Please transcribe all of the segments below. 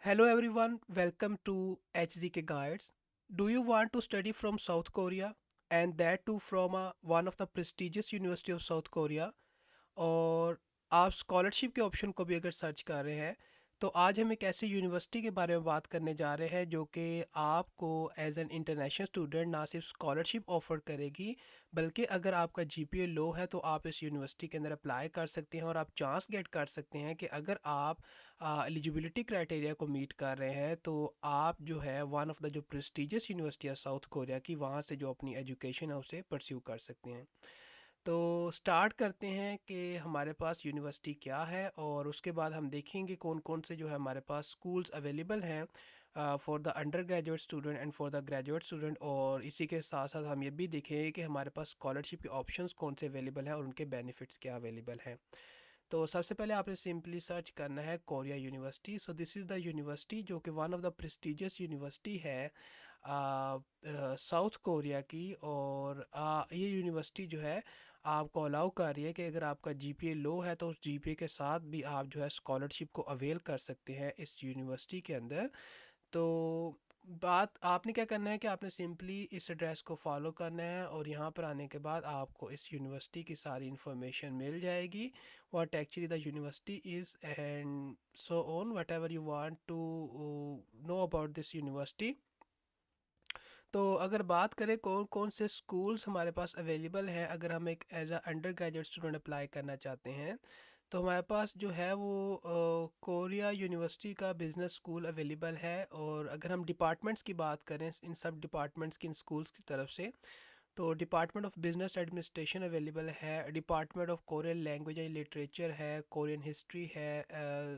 Hello everyone, welcome to HZK Guides. Do you want to study from South Korea and that too from one of the prestigious university of South Korea? और आप scholarship के option को भी अगर search कर रहे हैं तो आज हम एक ऐसी यूनिवर्सिटी के बारे में बात करने जा रहे हैं जो कि आपको एज एन इंटरनेशनल स्टूडेंट ना सिर्फ स्कॉलरशिप ऑफर करेगी बल्कि अगर आपका जीपीए लो है तो आप इस यूनिवर्सिटी के अंदर अप्लाई कर सकते हैं और आप चांस गेट कर सकते हैं कि अगर आप एलिजिबिलिटी क्राइटेरिया को मीट कर रहे हैं तो आप जो है वन ऑफ द जो प्रेस्टिजियस यूनिवर्सिटी है साउथ कोरिया की वहाँ से जो अपनी एजुकेशन है उसे परस्यू कर सकते हैं। तो स्टार्ट करते हैं कि हमारे पास यूनिवर्सिटी क्या है और उसके बाद हम देखेंगे कौन कौन से जो है हमारे पास स्कूल्स अवेलेबल हैं for the undergraduate student and for the graduate student. और इसी के साथ साथ हम ये भी देखेंगे कि हमारे पास स्कॉलरशिप के ऑप्शंस कौन से अवेलेबल हैं और उनके बेनिफिट्स क्या अवेलेबल हैं। तो सबसे पहले आपने सिंपली सर्च करना है Korea university. So this is the university जो कि one of the prestigious university है साउथ कोरिया की। और ये यूनिवर्सिटी जो है आपको अलाउ कर रही है कि अगर आपका जीपीए लो है तो उस जीपीए के साथ भी आप जो है स्कॉलरशिप को अवेल कर सकते हैं इस यूनिवर्सिटी के अंदर। तो बात आपने क्या करना है कि आपने सिंपली इस एड्रेस को फॉलो करना है और यहाँ पर आने के बाद आपको इस यूनिवर्सिटी की सारी इन्फॉर्मेशन मिल जाएगी, what actually the university is and so on whatever you want to know about this university. तो अगर बात करें कौन कौन से स्कूल्स हमारे पास अवेलेबल हैं अगर हम एक as a undergraduate student apply करना चाहते हैं, तो हमारे पास जो है वो कोरिया यूनिवर्सिटी का बिज़नेस स्कूल अवेलेबल है। और अगर हम डिपार्टमेंट्स की बात करें इन सब डिपार्टमेंट्स की इन स्कूल्स की तरफ से, तो department of business administration available है, department of Korean language and literature है, कोरियन हिस्ट्री है,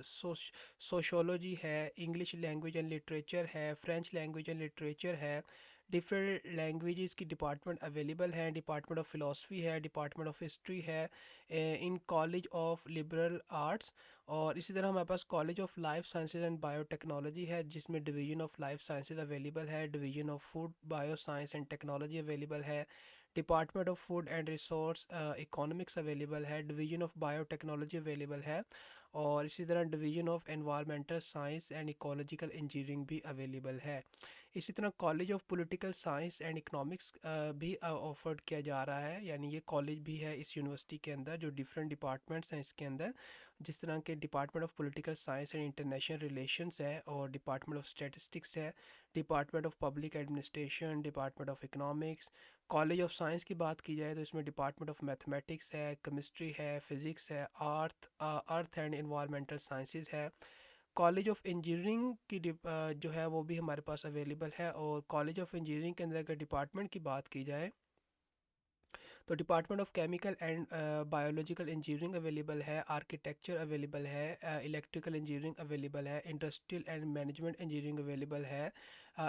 सोशोलॉजी है, इंग्लिश लैंग्वेज एंड लिटरेचर है, फ्रेंच लैंग्वेज एंड लिटरेचर है। डिफरेंट लैंग्वेजेस की डिपार्टमेंट अवेलेबल हैं, डिपार्टमेंट ऑफ फ़िलासफ़ी है, डिपार्टमेंट ऑफ हिस्ट्री है, in college of liberal arts. और इसी तरह हमारे पास college of life sciences and biotechnology है जिसमें division of life sciences available है, division of food bio science and technology available है, department of food and resource economics available है, डिवीजन ऑफ बायोटेक्नोलॉजी अवेलेबल है। और इसी तरह division of environmental science and ecological engineering भी available है। इसी तरह college of political science and economics भी ऑफर्ड किया जा रहा है, यानी ये कॉलेज भी है इस यूनिवर्सिटी के अंदर जो डिफरेंट डिपार्टमेंट्स हैं इसके अंदर, जिस तरह के department of political science and international relations है, और डिपार्टमेंट ऑफ स्टैटिस्टिक्स है, department of public administration, department of economics. College of science की बात की जाए तो इसमें डिपार्टमेंट ऑफ मैथमेटिक्स है, केमिस्ट्री है, फिज़िक्स है, अर्थ एंड इन्वायरमेंटल साइंसेज है। कॉलेज ऑफ इंजीनियरिंग की जो है वो भी हमारे पास अवेलेबल है। और कॉलेज ऑफ इंजीनियरिंग के अंदर अगर डिपार्टमेंट की बात की जाए तो department of chemical and biological engineering available है, आर्किटेक्चर अवेलेबल है, इलेक्ट्रिकल इंजीनियरिंग अवेलेबल है, industrial and management engineering available है,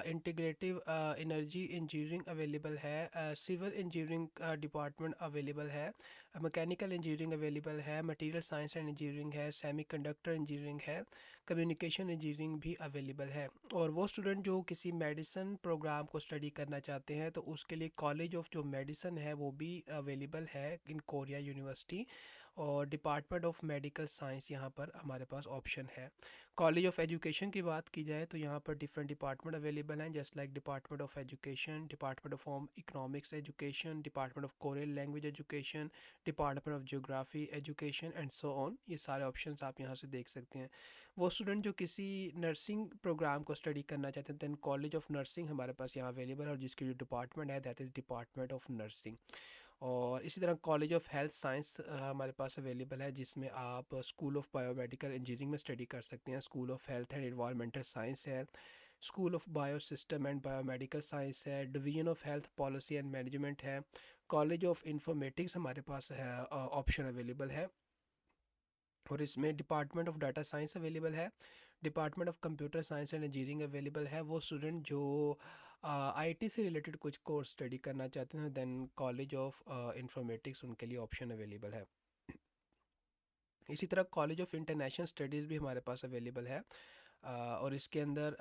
इंटीग्रेटिव एनर्जी इंजीनियरिंग अवेलेबल है, सिविल इंजीनियरिंग डिपार्टमेंट अवेलेबल है, मैकेनिकल इंजीनियरिंग अवेलेबल है, मटेरियल साइंस एंड इंजीनियरिंग है, semiconductor engineering है, communication engineering भी अवेलेबल है। और वो स्टूडेंट जो किसी मेडिसिन प्रोग्राम को स्टडी करना चाहते हैं तो उसके लिए कॉलेज ऑफ जो मेडिसिन है वो भी अवेलेबल है इन कोरिया यूनिवर्सिटी। और डिपार्टमेंट ऑफ मेडिकल साइंस यहाँ पर हमारे पास ऑप्शन है। कॉलेज ऑफ एजुकेशन की बात की जाए तो यहाँ पर डिफरेंट डिपार्टमेंट अवेलेबल हैं, just like department of education, department of home economics education, department of Korean language education, department of geography education and so on. ये सारे ऑप्शंस आप यहाँ से देख सकते हैं। वो स्टूडेंट जो किसी नर्सिंग प्रोग्राम को स्टडी करना चाहते हैं दैन कॉलेज ऑफ नर्सिंग हमारे पास यहाँ अवेलेबल है, और जिसकी जो डिपार्टमेंट है that is department of nursing. और इसी तरह कॉलेज ऑफ हेल्थ साइंस हमारे पास अवेलेबल है जिसमें आप स्कूल ऑफ बायोमेडिकल इंजीनियरिंग में स्टडी कर सकते हैं, school of health and environmental science है, school of bio system and biomedical science है, division of health policy and management है, कॉलेज ऑफ इंफॉर्मेटिक्स हमारे पास है ऑप्शन अवेलेबल है। और इसमें department of data science available है, department of computer science and engineering available है। वो स्टूडेंट जो आईटी से रिलेटेड कुछ कोर्स स्टडी करना चाहते हैं दैन कॉलेज ऑफ इंफॉर्मेटिक्स उनके लिए ऑप्शन अवेलेबल है। इसी तरह कॉलेज ऑफ इंटरनेशनल स्टडीज़ भी हमारे पास अवेलेबल है। और इसके अंदर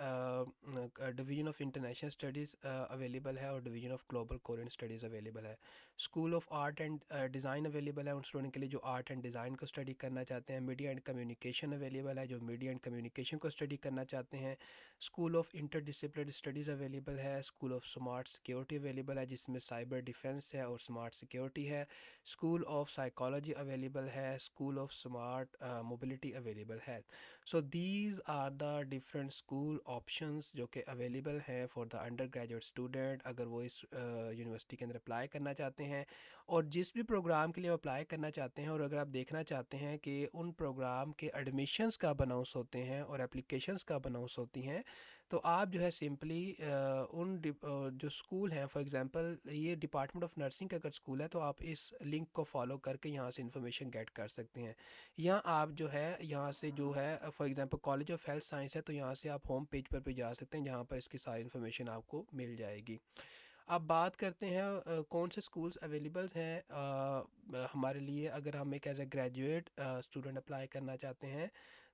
division of international studies available है और division of global Korean studies available है। School of art and design available है उन स्टूडेंट के लिए जो आर्ट एंड डिज़ाइन को स्टडी करना चाहते हैं। मीडिया एंड कम्युनिकेशन अवेलेबल है जो मीडिया एंड कम्युनिकेशन को स्टडी करना चाहते हैं। School of interdisciplinary studies available है। School of smart security available है जिसमें साइबर डिफेंस है और स्मार्ट सिक्योरिटी है। स्कूल ऑफ साइकोलॉजी अवेलेबल है। School of smart mobility available है। So these are the different school options जो कि अवेलेबल हैं for the undergraduate student अगर वो इस यूनिवर्सिटी के अंदर अप्लाई करना चाहते हैं और जिस भी प्रोग्राम के लिए अप्लाई करना चाहते हैं। और अगर आप देखना चाहते हैं कि उन प्रोग्राम के एडमिशन्स कब अनाउंस होते हैं और एप्लीकेशंस कब अनाउंस होती हैं, तो आप जो है सिंपली जो स्कूल हैं, फॉर एग्जांपल ये डिपार्टमेंट ऑफ नर्सिंग का अगर स्कूल है तो आप इस लिंक को फॉलो करके यहाँ से इन्फॉर्मेशन गेट कर सकते हैं। या आप जो है यहाँ से जो है for example college of health science है तो यहाँ से आप होम पेज पर भी जा सकते हैं जहाँ पर इसकी सारी इन्फॉर्मेशन आपको मिल जाएगी। अब बात करते हैं कौन से स्कूल्स अवेलेबल्स हैं हमारे लिए अगर हम एक as a graduate student apply करना चाहते हैं।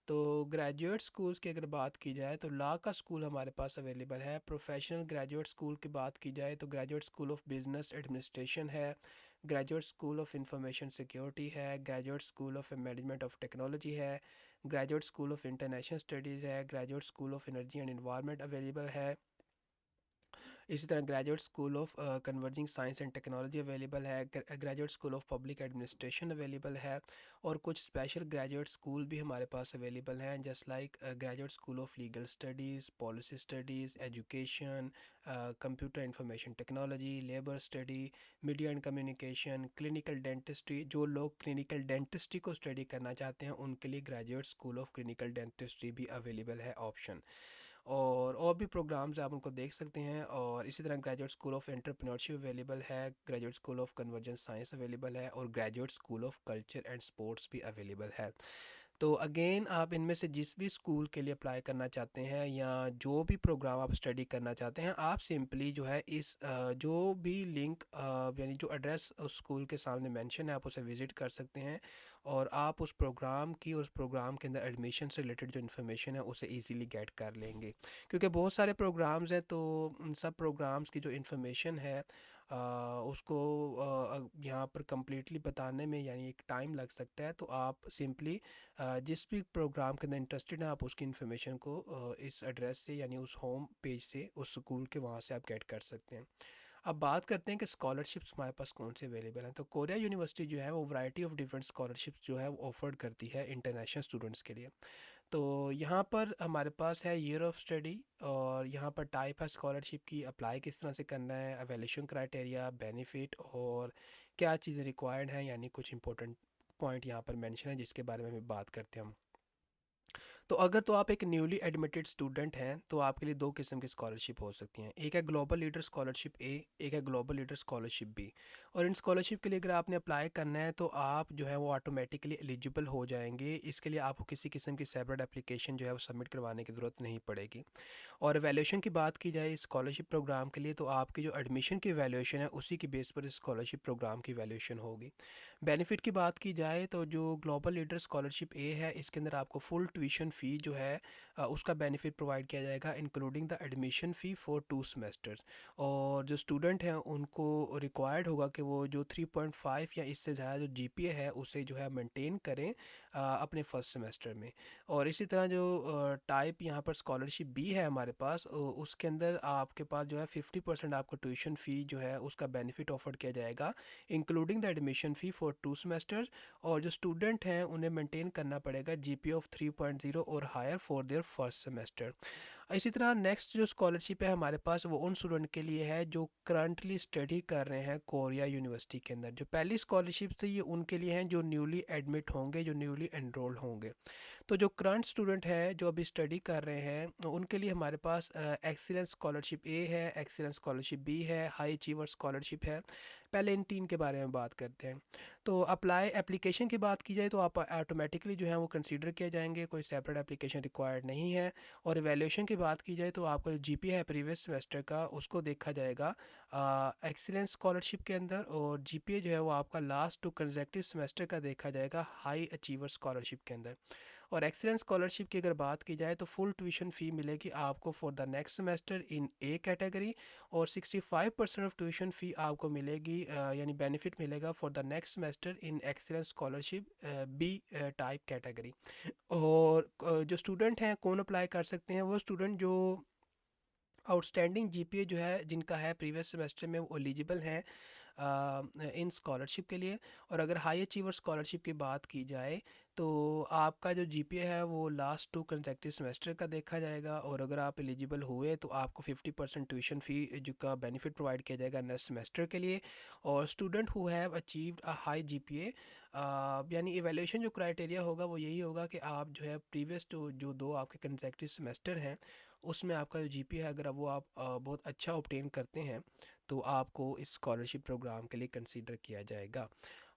तो ग्रेजुएट स्कूल्स की अगर बात की जाए तो लॉ का स्कूल हमारे पास अवेलेबल है। प्रोफेशनल ग्रेजुएट स्कूल की बात की जाए तो graduate school of business administration है। Graduate school of information security है। Graduate school of management of technology है। Graduate school of international studies है। Graduate school of energy and environment available है। इसी तरह graduate school of converging science and technology available है। Graduate school of public administration available है। और कुछ special graduate school भी हमारे पास अवेलेबल हैं just like graduate school of legal studies, policy studies, education, computer information technology, labour study, media and communication, clinical dentistry. जो लोग क्लिनिकल डेंटिस्ट्री को स्टडी करना चाहते हैं उनके लिए graduate school of clinical dentistry भी अवेलेबल है ऑप्शन। और भी प्रोग्राम्स आप उनको देख सकते हैं। और इसी तरह graduate school of entrepreneurship available है। Graduate school of convergence science available है और graduate school of culture and sports भी अवेलेबल है। तो अगेन आप इनमें से जिस भी स्कूल के लिए अप्लाई करना चाहते हैं या जो भी प्रोग्राम आप स्टडी करना चाहते हैं आप सिंपली जो है इस जो भी लिंक यानी जो एड्रेस उस स्कूल के सामने मेंशन है आप उसे विज़िट कर सकते हैं। और आप उस प्रोग्राम की उस प्रोग्राम के अंदर एडमिशन से रिलेटेड जो इन्फॉर्मेशन है उसे इजीली गेट कर लेंगे। क्योंकि बहुत सारे प्रोग्राम्स हैं तो उन सब प्रोग्राम्स की जो इन्फॉर्मेशन है उसको यहाँ पर कम्प्लीटली बताने में यानी एक टाइम लग सकता है। तो आप सिंपली जिस भी प्रोग्राम के अंदर इंटरेस्टेड हैं आप उसकी इन्फॉर्मेशन को इस एड्रेस से यानी उस होम पेज से उस स्कूल के वहाँ से आप गेट कर सकते हैं। अब बात करते हैं कि स्कॉलरशिप्स हमारे पास कौन से अवेलेबल हैं। तो कोरिया यूनिवर्सिटी जो है वो वैरायटी ऑफ डिफरेंट स्कॉलरशिप्स जो है वो ऑफर्ड करती है इंटरनेशनल स्टूडेंट्स के लिए। तो यहाँ पर हमारे पास है ईयर ऑफ स्टडी और यहाँ पर टाइप है स्कॉलरशिप की, अप्लाई किस तरह से करना है, एवेल्यूशन क्राइटेरिया, बेनिफिट और क्या चीज़ें रिक्वायर्ड हैं यानी कुछ इंपॉर्टेंट पॉइंट यहाँ पर मेंशन है जिसके बारे में भी बात करते हैं हम। तो अगर तो आप एक न्यूली एडमिटेड स्टूडेंट हैं तो आपके लिए दो किस्म की स्कॉलरशिप हो सकती हैं। एक है ग्लोबल लीडर स्कॉलरशिप ए, एक है ग्लोबल लीडर स्कॉलरशिप बी। और इन स्कॉलरशिप के लिए अगर आपने अप्लाई करना है तो आप जो है वो ऑटोमेटिकली एलिजिबल हो जाएंगे। इसके लिए आपको किसी किस्म की सेपरेट एप्लीकेशन जो है वो सबमिट करवाने की ज़रूरत नहीं पड़ेगी। और वैल्यूएशन की बात की जाए स्कॉलरशिप प्रोग्राम के लिए तो आपकी जो एडमिशन की वैल्यूएशन है उसी की बेस पर स्कॉलरशिप प्रोग्राम की वैल्यूएशन होगी। बेनिफिट की बात की जाए तो जो ग्लोबल लीडर स्कॉलरशिप ए है इसके अंदर आपको फुल ट्यूशन फ़ी जो है उसका बेनिफिट प्रोवाइड किया जाएगा including the admission fee for 2 semesters. और जो स्टूडेंट हैं उनको रिक्वायर्ड होगा कि वो जो 3.5 या इससे ज़्यादा जो जीपीए है उसे जो है मेंटेन करें अपने फर्स्ट सेमेस्टर में। और इसी तरह जो टाइप यहाँ पर स्कॉलरशिप बी है हमारे पास उसके अंदर आपके पास जो है 50% आपको ट्यूशन फ़ी जो है उसका बेनिफिट ऑफर किया जाएगा including the admission fee for 2 semester. और जो स्टूडेंट हैं उन्हें मेंटेन करना पड़ेगा जीपीए ऑफ 3.0 और higher for their first semester. इसी तरह नेक्स्ट जो स्कॉलरशिप है हमारे पास वो उन स्टूडेंट के लिए है जो करंटली स्टडी कर रहे हैं कोरिया यूनिवर्सिटी के अंदर। जो पहली स्कॉलरशिप थी ये उनके लिए हैं जो न्यूली एडमिट होंगे, जो न्यूली एनरोल होंगे। तो जो करंट स्टूडेंट है जो अभी स्टडी कर रहे हैं उनके लिए हमारे पास एक्सीलेंस स्कॉलरशिप ए है, एक्सीलेंस स्कॉलरशिप बी है, हाई अचीवर स्कॉलरशिप है। पहले इन तीन के बारे में बात करते हैं। तो अप्लाई एप्लीकेशन की बात की जाए तो आप ऑटोमेटिकली जो है वो कंसीडर किए जाएंगे, कोई सेपरेट एप्लीकेशन रिक्वायर्ड नहीं है। और वैल्यूएशन की बात की जाए तो आपका जो जीपीए है प्रीवियस सेमेस्टर का उसको देखा जाएगा एक्सीलेंस स्कॉलरशिप के अंदर। और जीपीए जो है वो आपका लास्ट टू कंसेक्टिव सेमेस्टर का देखा जाएगा हाई अचीवर स्कॉलरशिप के अंदर। और एक्सीलेंस स्कॉलरशिप की अगर बात की जाए तो फुल ट्यूशन फ़ी मिलेगी आपको for the next semester in A category, और 65% ऑफ ट्यूशन फ़ी आपको मिलेगी यानी बेनिफिट मिलेगा for the next semester in excellence scholarship B type category. और जो स्टूडेंट हैं कौन अप्लाई कर सकते हैं, वो स्टूडेंट जो आउटस्टैंडिंग जीपीए जो है जिनका है प्रीवियस सेमेस्टर में, वो एलिजिबल हैं इन स्कॉलरशिप के लिए। और अगर हाई अचीवर स्कॉलरशिप की बात की जाए तो आपका जो जीपीए है वो लास्ट 2 कंसेक्टिव सेमेस्टर का देखा जाएगा, और अगर आप एलिजिबल हुए तो आपको 50% ट्यूशन फ़ी जो का बेनिफिट प्रोवाइड किया जाएगा नेक्स्ट सेमेस्टर के लिए। और student who have achieved a high GPA, यानी इवैल्यूएशन जो क्राइटेरिया होगा वो यही होगा कि आप जो है प्रीवियस जो दो आपके कंसेक्टिव सेमेस्टर हैं उसमें आपका जो जीपीए है अगर वो आप बहुत अच्छा ऑब्टेन करते हैं तो आपको इस स्कॉलरशिप प्रोग्राम के लिए कंसीडर किया जाएगा।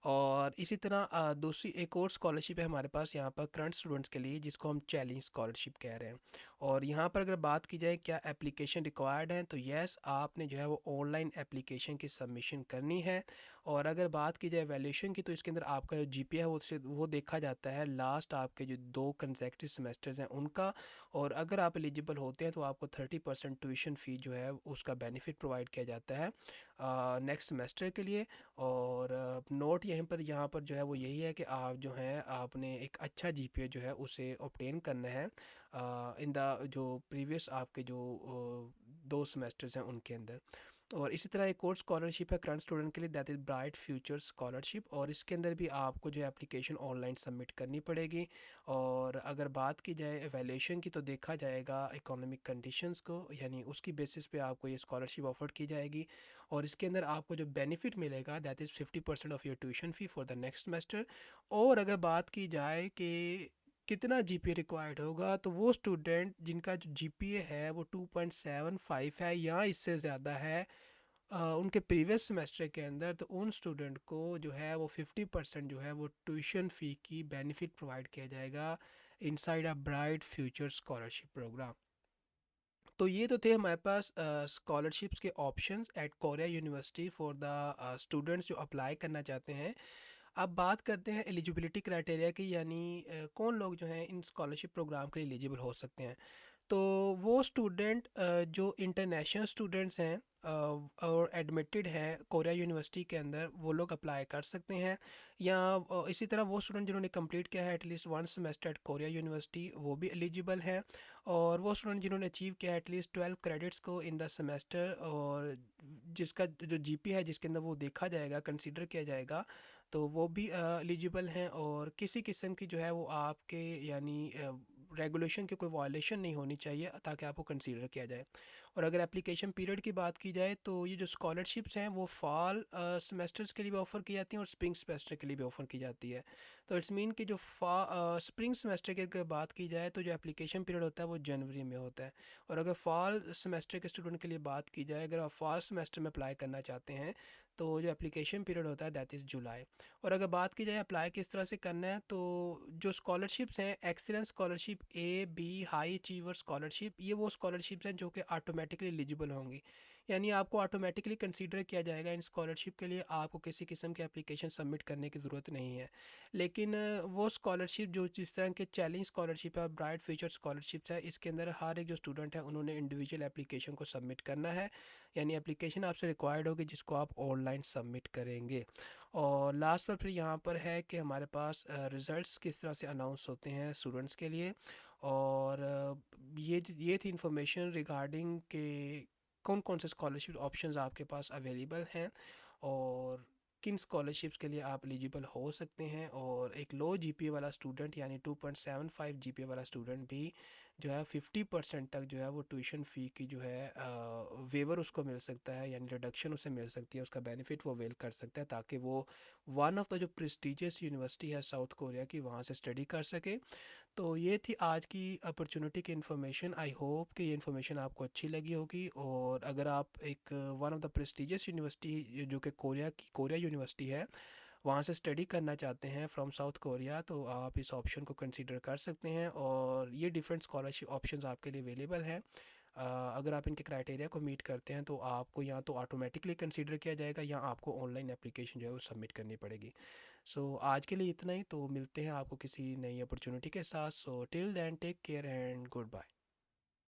और इसी तरह दूसरी एक और स्कॉलरशिप है हमारे पास यहाँ पर करंट स्टूडेंट्स के लिए, जिसको हम चैलेंज स्कॉलरशिप कह रहे हैं। और यहाँ पर अगर बात की जाए क्या एप्लीकेशन रिक्वायर्ड है, तो यस आपने जो है वो ऑनलाइन एप्लीकेशन की सबमिशन करनी है। और अगर बात की जाए वैल्यूएशन की, तो इसके अंदर आपका जो जीपीए है वो देखा जाता है लास्ट आपके जो 2 कंसेक्टिव सेमेस्टर्स हैं उनका। और अगर आप एलिजिबल होते हैं तो आपको 30% ट्यूशन फ़ी जो है उसका बेनिफिट प्रोवाइड किया जाता है नेक्स्ट सेमेस्टर के लिए। और नोट यहीं पर यहाँ पर जो है वो यही है कि आप जो हैं आपने एक अच्छा जीपीए जो है उसे ऑब्टेन करना है इन द जो प्रीवियस आपके जो 2 सेमेस्टर्स हैं उनके अंदर। और इसी तरह एक और स्कॉलरशिप है करंट स्टूडेंट के लिए, that is bright future scholarship, और इसके अंदर भी आपको जो है एप्लीकेशन ऑनलाइन सबमिट करनी पड़ेगी। और अगर बात की जाए एवेल्यूशन की, तो देखा जाएगा इकोनॉमिक कंडीशंस को, यानी उसकी बेसिस पे आपको ये स्कॉलरशिप ऑफर की जाएगी। और इसके अंदर आपको जो बेनिफिट मिलेगा that is 50% of your tuition fee for the next semester. और अगर बात की जाए कि कितना जीपीए रिक्वायर्ड होगा, तो वो स्टूडेंट जिनका जो जीपीए है वो 2.75 है या इससे ज़्यादा है उनके प्रीवियस सेमेस्टर के अंदर, तो उन स्टूडेंट को जो है वो 50% जो है वो ट्यूशन फ़ी की बेनिफिट प्रोवाइड किया जाएगा inside a bright future scholarship programme. तो ये तो थे हमारे पास स्कॉलरशिप्स के options at Korea university for the students जो अप्लाई करना चाहते हैं। अब बात करते हैं एलिजिबिलिटी क्राइटेरिया की, यानी कौन लोग जो हैं इन स्कॉलरशिप प्रोग्राम के लिए एलिजिबल हो सकते हैं। तो वो स्टूडेंट जो इंटरनेशनल स्टूडेंट्स हैं और एडमिटेड हैं कोरिया यूनिवर्सिटी के अंदर, वो लोग अप्लाई कर सकते हैं। या इसी तरह वो स्टूडेंट जिन्होंने कंप्लीट किया है at least 1 semester at Korea university, वो भी एलिजिबल हैं। और वो स्टूडेंट जिन्होंने अचीव किया है एटलीस्ट 12 क्रेडिट्स को इन द सेमेस्टर, और जिसका जो जीपी है जिसके अंदर वो देखा जाएगा कंसीडर किया जाएगा, तो वो भी एलिजिबल हैं। और किसी किस्म की जो है वो आपके यानी रेगुलेशन की कोई वायलेशन नहीं होनी चाहिए ताकि आपको कंसीडर किया जाए। और अगर एप्लीकेशन पीरियड की बात की जाए तो ये जो स्कॉलरशिप्स हैं वो फॉल सेमेस्टर्स के लिए भी ऑफ़र की जाती हैं और स्प्रिंग सेमेस्टर के लिए भी ऑफ़र की जाती है। तो इट्स मीन कि जो स्प्रिंग सेमेस्टर की अगर बात की जाए तो जो एप्लीकेशन पीरियड होता है वो जनवरी में होता है। और अगर फॉल सेमेस्टर के स्टूडेंट के लिए बात की जाए, अगर आप फॉल सेमेस्टर में अप्लाई करना चाहते हैं तो जो एप्लीकेशन पीरियड होता है दैट इज़ जुलाई। और अगर बात की जाए अप्लाई किस तरह से करना है, तो जो स्कॉलरशिप्स हैं excellence scholarship A B high achiever scholarship, ये वो स्कॉलरशिप्स हैं जो कि ऑटोमेटिकली एलिजिबल होंगी, यानी आपको ऑटोमेटिकली कंसीडर किया जाएगा इन स्कॉलरशिप के लिए, आपको किसी किस्म की एप्लीकेशन सबमिट करने की ज़रूरत नहीं है। लेकिन वो स्कॉलरशिप जो जिस तरह के चैलेंज स्कॉलरशिप है और ब्राइट फ्यूचर स्कॉलरशिप्स है, इसके अंदर हर एक जो स्टूडेंट है उन्होंने इंडिविजुअल एप्लीकेशन को सबमिट करना है, यानी एप्लीकेशन आपसे रिक्वायर्ड होगी जिसको आप ऑनलाइन सबमिट करेंगे। और लास्ट पर फिर यहाँ पर है कि हमारे पास रिज़ल्ट्स किस तरह से अनाउंस होते हैं स्टूडेंट्स के लिए। और ये थी इंफॉर्मेशन रिगार्डिंग के कौन कौन से स्कॉलरशिप ऑप्शंस आपके पास अवेलेबल हैं और किन स्कॉलरशिप्स के लिए आप एलिजिबल हो सकते हैं। और एक लो जीपीए वाला स्टूडेंट यानी 2.75 जीपीए वाला स्टूडेंट भी जो है 50% तक जो है वो ट्यूशन फ़ी की जो है वेवर उसको मिल सकता है, यानी रिडक्शन उसे मिल सकती है, उसका बेनिफिट वो वेल कर सकता है ताकि वो वन ऑफ द जो प्रेस्टिजियस यूनिवर्सिटी है साउथ कोरिया की वहाँ से स्टडी कर सके। तो ये थी आज की अपॉर्चुनिटी की इन्फॉर्मेशन। आई होप कि ये इन्फॉर्मेशन आपको अच्छी लगी होगी। और अगर आप एक one of the prestigious university जो कि कोरिया यूनिवर्सिटी है वहाँ से स्टडी करना चाहते हैं फ्रॉम साउथ कोरिया, तो आप इस ऑप्शन को कंसीडर कर सकते हैं। और ये डिफरेंट स्कॉलरशिप ऑप्शंस आपके लिए अवेलेबल हैं अगर आप इनके क्राइटेरिया को मीट करते हैं तो आपको या तो ऑटोमेटिकली कंसीडर किया जाएगा या आपको ऑनलाइन एप्लीकेशन जो है वो सबमिट करनी पड़ेगी। सो आज के लिए इतना ही, तो मिलते हैं आपको किसी नई अपॉर्चुनिटी के साथ। So till then take care and good bye.